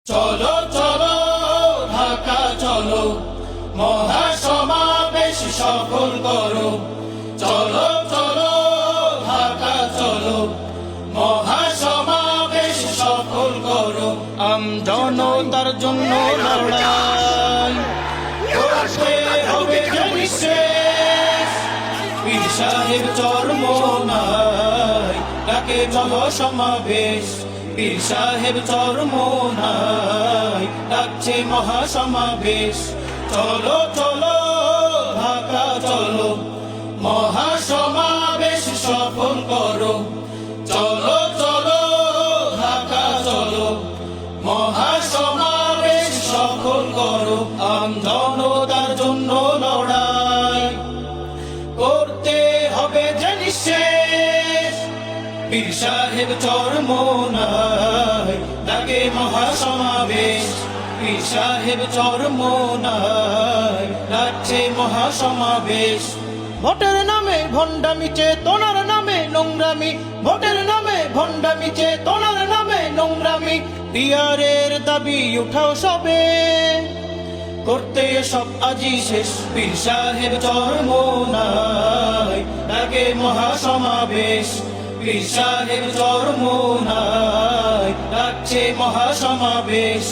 চলো চলো ঢাকা চলো, মহাসমাবেশ সফল করো। চলো চলো ঢাকা চলো, মহাসমাবেশ সফল করো। জনতার জন্য লড়াই করতে হবে নিঃশেষ, পীর সাহেব চরমোনাই ডাকে চলো সমাবেশ। পীর সাহেব চরমোনাই ডাকছে মহাসমাবেশ। চলো চলো ঢাকা চলো, মহাসমাবেশ সফল করো। চলো চলো ঢাকা চলো, মহাসমাবেশ সফল করো। জনতার জন্য লড়াই করতে হবে যে নিঃশেষ, পীর সাহেব চরমোনাই ডাকে মহাসমাবেশ। পীর সাহেব চরমোনাই ডাকছে মহাসমাবেশ। ভোটের নামে ভণ্ডামি চেতনার নামে নোংরামি, ভোটের নামে ভণ্ডামি চেতনার নামে নোংরামি। পিয়ারের দাবি উঠাও সবে, করতে সব আজি শেষ। পীর সাহেব চরমোনাই ডাকে মহাসমাবেশ। পীর সাহেব চরমোনাই ডাকছে মহাসমাবেশ।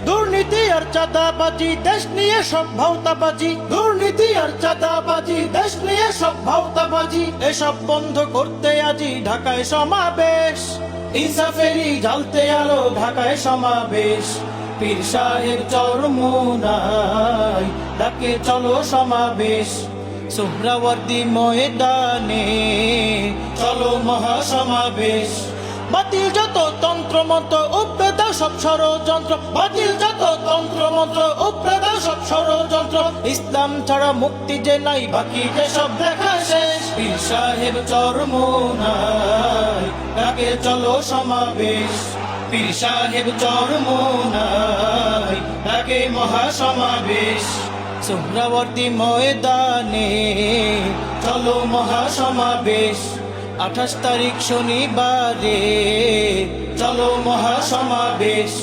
দুর্নীতি আর চাঁদাবাজি দেশ নিয়ে সব ভাওতাবাজি, দুর্নীতি আর চাঁদাবাজি দেশ নিয়ে সব ভাওতাবাজি। এসব বন্ধ করতে আজি ঢাকায় সমাবেশ, ইনসাফেরই জ্বালতে আলো ঢাকায় সমাবেশ। পীর সাহেব চরমোনাই ডাকে চলো সমাবেষ। সোহরাওয়ার্দী ময়দানে চলো মহাসমাবেশ। বাতিল যত তন্ত্র মন্ত্র উপড়ে দাও সব ষড়যন্ত্র, বাতিল যত তন্ত্র মন্ত্র উপড়ে দাও সব ষড়যন্ত্র। ইসলাম ছাড়া মুক্তি যে নাই, বাকি যে সব দেখা শেষ। পীর সাহেব চরমোনাই ডাকে চলো সমাবেশ। পীর সাহেব চরমোনাই ডাকে মহাসমাবেশ। সোহরাওয়ার্দী ময়দানে চলো মহাসমাবেশ। 28 তারিখ শনিবারে চলো মহাসমাবেশ।